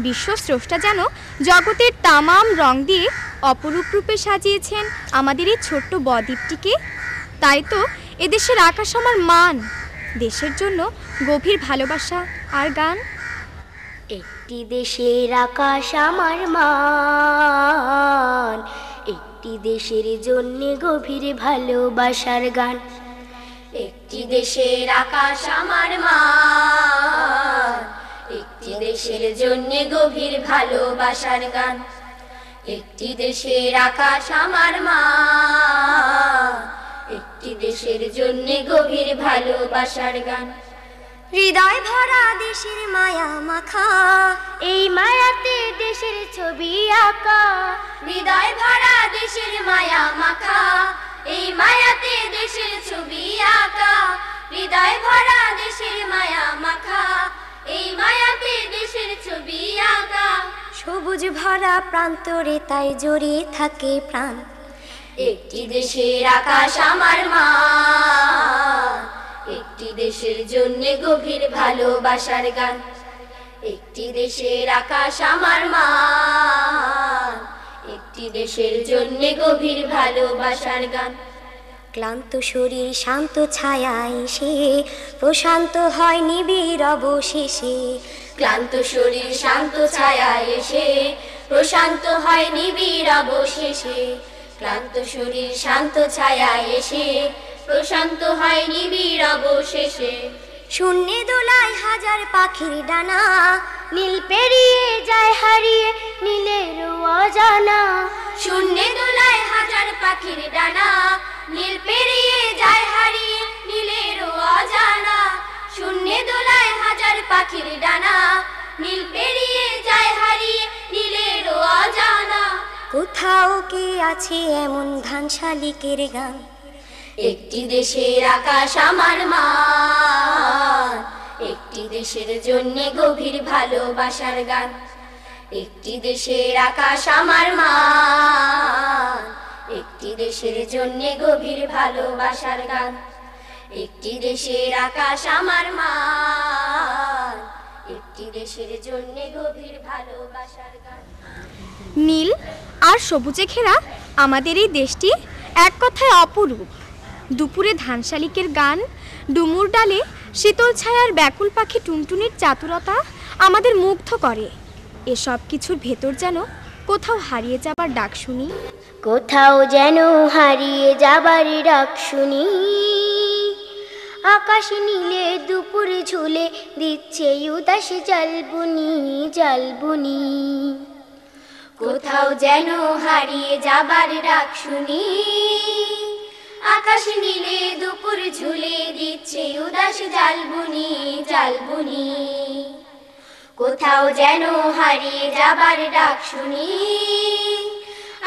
বিশ্বস্রষ্টা যেন জগতের তামাম রং দিয়ে অপরূপ রূপে সাজিয়েছেন আমাদের এই ছোট্ট বদ্বীপটিকে। তাই তো এদেশের আকাশ আমার মান, দেশের জন্য গভীর ভালোবাসা আর গান। একটি দেশের আকাশ আমার মান, একটি দেশের জন্য গভীর ভালোবাসার গান। একটি দেশের আকাশ আমার মান, একটি দেশের জন্য গভীর ভালোবাসার গান। একটি দেশের আকাশ আমার মান, একটি দেশের জন্য গভীর ভালোবাসার গান। হৃদয় ভরা দেশের মায়া মাখা, এই মায়াতে দেশের ছবি আঁকা। হৃদয় ভরা দেশের মায়া মাখা, এই মায়াতে দেশের ছবি আঁকা। হৃদয় ভরা দেশের মায়া মাখা, এই মায়াতে দেশের ছবি আঁকা। সবুজ ভরা প্রান্তরে তাই জড়িয়ে থাকে প্রাণ। একটি দেশের আকাশ আমার মান, একটি দেশের জন্য গভীর ভালোবাসার গান। একটি দেশের আকাশ আমার মান, একটি দেশের জন্য গভীর ভালোবাসার গান। ক্লান্ত শরীর শান্ত ছায়া এসে প্রশান্ত হয় নিবিড় অবশেষে। ক্লান্ত শরীর শান্ত ছায়া এসে প্রশান্ত হয় নিবিড় অবশেষে। ক্লান্ত শরীর শান্ত ছায়া এসে প্রশান্ত হয় নিবিড় অবশেষে। শূন্যে দোলায় হাজার পাখির ডানা, নীল পেরিয়ে যায় হারিয়ে নীলের অজানা। শূন্যে দোলায় হাজার পাখির ডানা, নীল পেরিয়ে যায় হারিয়ে নীলের অজানা। শূন্যে দোলায় হাজার পাখির ডানা, নীল পেরিয়ে যায় হারিয়ে নীলের অজানা। কোথাও কি আছে এমন ধান শালিকের গান? একটি দেশের আকাশ আমার মান, একটি দেশের জন্য গভীর ভালোবাসার গান। একটি দেশের আকাশ আমার মান, একটি দেশের জন্য গভীর ভালোবাসার গান। একটি দেশের আকাশ আমার মান, একটি দেশের জন্য গভীর ভালোবাসার গান। নীল আর সবুজে ঘেরা আমাদের এই দেশটি এক কথায় অপরূপ। দুপুরে ধানশালিকের গান, ডুমুর ডালে শীতল ছায়ার ব্যাকুল পাখি টুনটুনির চাতুরতা আমাদের মুগ্ধ করে। এসব কিছুর ভেতর যেন কোথাও হারিয়ে যাবার ডাক শুনি। কোথাও যেন হারিয়ে যাবার ডাক শুনি। আকাশ নীলে দুপুর ঝুলে দিচ্ছে উদাস জলবুনি জলবুনি। কোথাও যেন হারিয়ে যাবার ডাক শুনি। আকাশ নীলে দুপুর ঝুলে দিচ্ছে উদাস জালবুনি জালবুনি। কোথাও যেন হারিয়ে যাবার ডাক শুনি,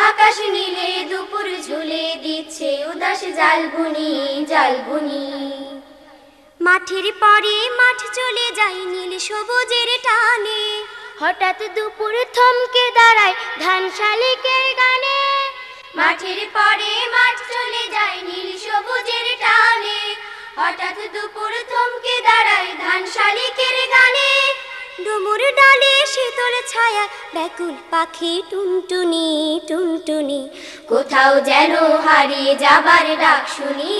আকাশ নীলে দুপুর ঝুলে দিচ্ছে উদাস জালবুনি জালবুনি। মাঠের পরে মাঠ চলে যায় নীল সবুজের টানে, হঠাৎ দুপুর থমকে দাঁড়ায় ধান শালিকের গানে। মাঠের পরে মাঠ চলে যায় নীল সবুজের টানে, হঠাৎ দুপুর থমকে দাঁড়ায় ধান শালিকের গানে। ডুমুর ডালে শীতল ছায়া ব্যাকুল পাখি টুনটুনি টুনটুনি। কোথাও যেন হারিয়ে যাবার ডাক শুনি,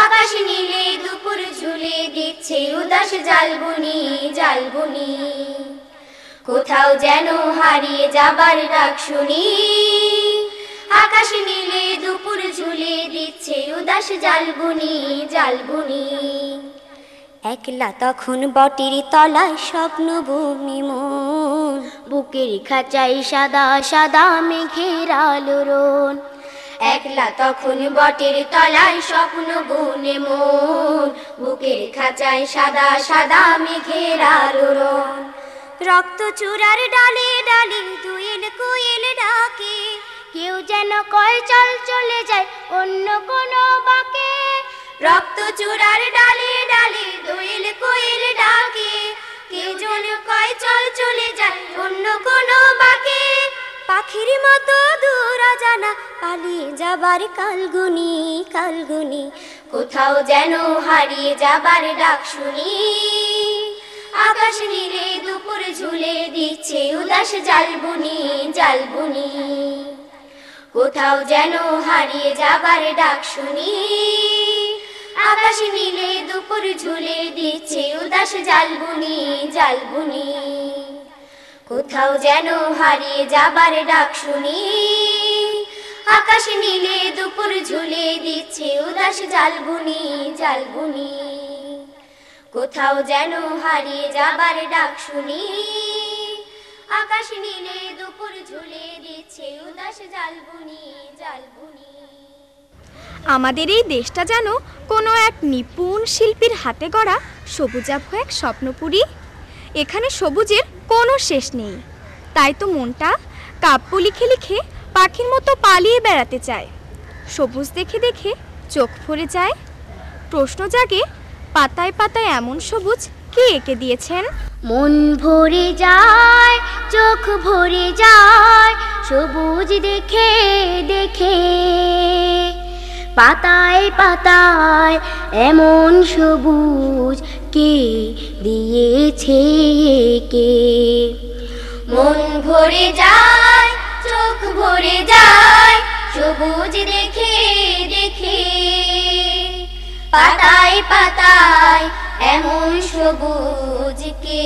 আকাশ নীলে দুপুর ঝুলে দিচ্ছে উদাস জালবুনি জালবুনি। কোথাও যেন হারিয়ে যাবার ডাক শুনি, আকাশ নীলে দুপুর ঝুলে দিচ্ছে উদাস জালবুনি জালবুনি। একলা তখন বটির তলায় স্বপ্ন বুনি মন, বুকের খাঁচাই সাদা সাদা মেঘের আলোড়ন। একলা তখন বটের তলায় স্বপ্ন বুনে মন, বুকের খাঁচায় সাদা সাদা মেঘের আলোড়ন। রক্ত চূড়ার ডালে ডালে দোয়েল কোয়েল ডাকে, কেউ যেন কয় চল চলে যায় অন্য কোনো বাঁকে। রক্ত চূড়ার ডালে ডালে দোয়েল কোয়েল ডাকে, কেউ যেন কয় চল চলে যায় অন্য কোনো বাঁকে। পাখির মতো দূর জানা পালিয়ে যাবার কালগুনি কালগুনি। কোথাও যেন হারিয়ে যাবার ডাক শুনি, আকাশ নীলে দুপুর ঝুলে দিচ্ছে উদাস জালবুনি জালবুনি। কোথাও যেন হারিয়ে যাবার ডাক শুনি, আকাশ নীলে দুপুর ঝুলে দিচ্ছে উদাস জালবুনি জালবুনি। কোথাও যেন হারিয়ে যাবার ডাক শুনি, আকাশ নীলে দুপুর ঝুলে দিচ্ছে উদাস জালবুনি জালবুনি। কোথাও যেন হারিয়ে যাবার ডাক শুনি, আকাশ নীলে দুপুর ঝুলে দিচ্ছে উদাস জালবুনি জালবুনি। আমাদের এই দেশটা যেন কোনো এক নিপুণ শিল্পীর হাতে গড়া সবুজাভ এক স্বপ্নপুরী। এখানে সবুজের কোনো শেষ নেই, তাই তো মনটা কাব্য লিখে লিখে পাখির মতো পালিয়ে বেড়াতে চায়। সবুজ দেখে দেখে চোখ ভরে যায়, প্রশ্ন জাগে পাতায় পাতায় এমন সবুজ কে এঁকে দিয়েছেন? মন ভরে যায় চোখ ভরে যায় সবুজ দেখে দেখে, পাতায় পাতায় এমন সবুজ কে দিয়েছে কে। মন ভরে যায় চোখ ভরে যায় সবুজ দেখে দেখে, পাতায় পাতায় এমন সবুজ কে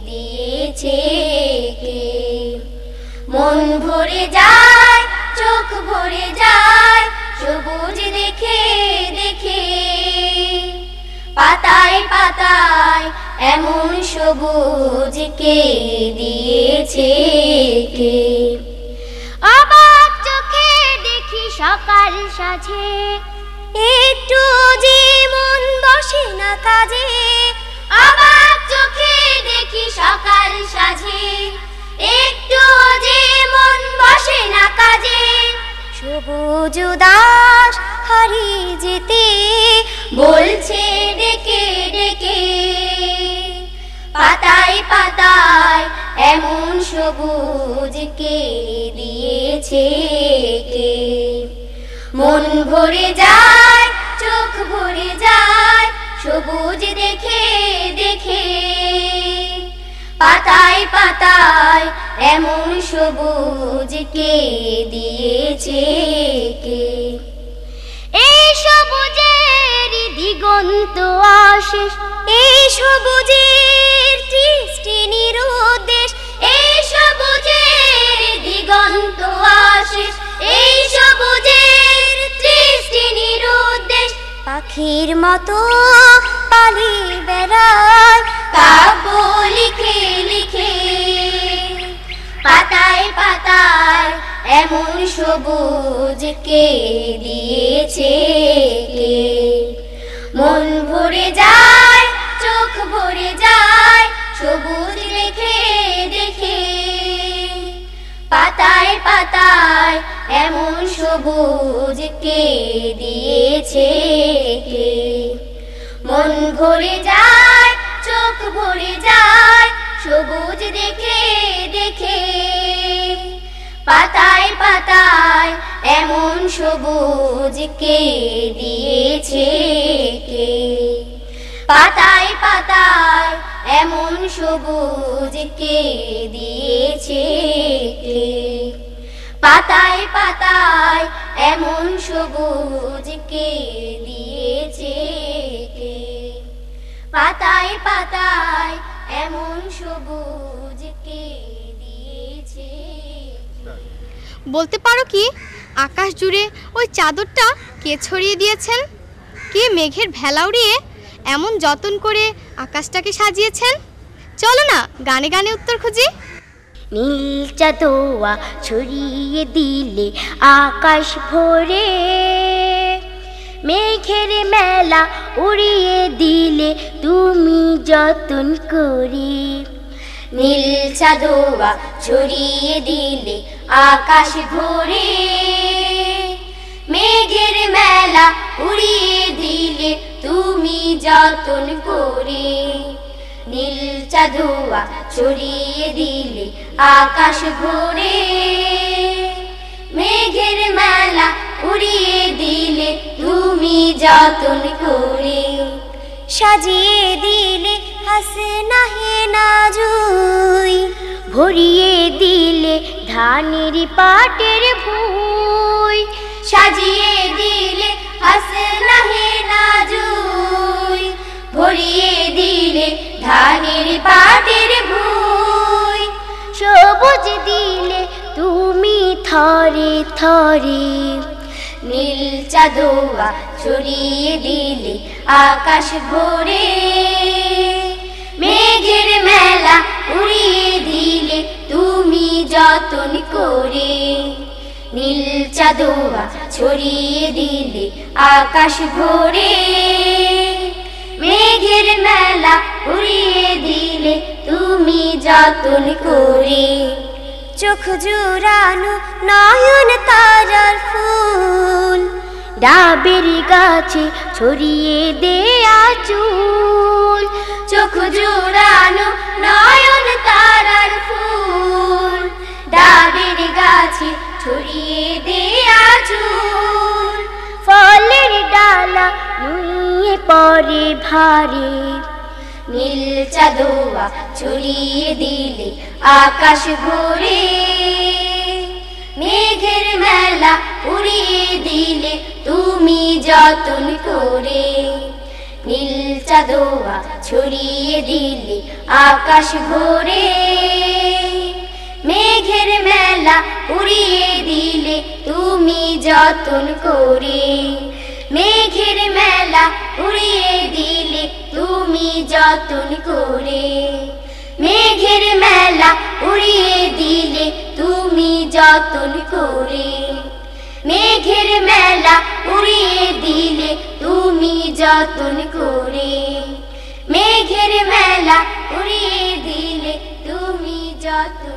দিয়েছে কে। মন ভরে যায় চোখ ভরে যায় সবুজ দেখে দেখে, পাতায় পাতায় এমন সবুজ কে দিয়েছে কে। অবাক চোখে দেখি সকাল সাজে, একটু যে মন বসে না কাজে। অবাক চোখে দেখি সকাল সাজে, একটু যে মন বসে না কাজে। সবুজ উদাস হারিয়ে যেতে বলছে ডেকে ডেকে, পাতায় পাতায় এমন সবুজ কে দিয়েছে কে। মন ভরে যায় চোখ ভরে যায় সবুজ দেখে দেখে, পাতায় পাতায় এমন সবুজ কে দিয়েছে কে। এই সবুজের দিগন্ত অশেষ, এই সবুজের সৃষ্টি নিরুদ্দেশ, এই সবুজের দিগন্ত অশেষ, এই সবুজের সৃষ্টি নিরুদ্দেশ। পাখির মতো পালিয়ে বেড়ায় কাব্য লিখে লিখে, পাতায় পাতায় এমন সবুজ কে দিয়েছে কে? মন ভরে যায়, চোখ ভরে যায় সবুজ দেখে দেখে। পাতায় পাতায় এমন সবুজ কে দিয়েছে কে? মন ভরে যায়, চোখ ভরে যায় সবুজ দেখে দেখে। পাতায় পাতায় এমন সবুজ কে দিয়েছে কে? পাতায় পাতায় এমন সবুজ কে দিয়েছে কে? পাতায় পাতায় এমন সবুজ কে দিয়েছে কে? পাতায় পাতায় এমন সবুজ কে দিয়েছে? বলতে পারো কি আকাশ জুড়ে ওই চাদরটা কে ছড়িয়ে দিয়েছেন? কে মেঘের ভেলা উড়িয়ে এমন যত্ন করে আকাশটাকে সাজিয়েছেন? চলো না গানে গানে উত্তর খুঁজি। নীল চাঁদোয়া ছড়িয়ে দিলে আকাশ ভরে, মেঘের মেলা উড়িয়ে দিলে তুমি যতন করে। নীল চাঁদোয়া ছড়িয়ে দিলে আকাশ ভরে, মেঘের মেলা উড়িয়ে দিলে তুমি যতন করে। নীল চাঁদোয়া ছড়িয়ে দিলে আকাশ ভরে, মেঘের মেলা উড়িয়ে দিলে তুমি যতন করে। সাজিয়ে দিলে হাসনা হেনা জুই, ভরিয়ে দিলে ধানের পাটের ভুঁই। সাজিয়ে দিলে হাসনা হেনা জুই, ভরিয়ে দিলে ধানের পাটের ভুঁই। সবুজ দিলে তুমি থরে থরে, নীল চাঁদোয়া ছড়িয়ে দিলে আকাশ ভরে, মেঘের মেলা উড়িয়ে দিলে তুমি যতন করে। নীল চাঁদোয়া ছড়িয়ে দিলে আকাশ ভরে, মেঘের মেলা উড়িয়ে দিলে তুমি যতন করে। চোখ জুড়ানো নয়ন তারার ফুল, ডাবের গাছে ছড়িয়ে দেয়া চুল। চোখ জুড়ানো নয়ন তারার ফুল, ডাবের গাছে ছড়িয়ে দেয়া চুল। ফলের ডালা নুয়ে পড়ে ভারে, নীল চাঁদোয়া ছড়িয়ে দিলে আকাশ ভরে, মেঘের মেলা উড়িয়ে দিলে তুমি যতন করে। নীল চাঁদোয়া ছড়িয়ে দিলে আকাশ ভরে, মেঘের মেলা উড়িয়ে দিলে তুমি যতন করে। মেঘের মেলা উড়িয়ে দিলে তুমি যতন করে। মেঘের মেলা উড়িয়ে দিলে তুমি যতন করে। মেঘের মেলা উড়িয়ে দিলে তুমি যতন করে। মেঘের মেলা উড়িয়ে দিলে তুমি যতন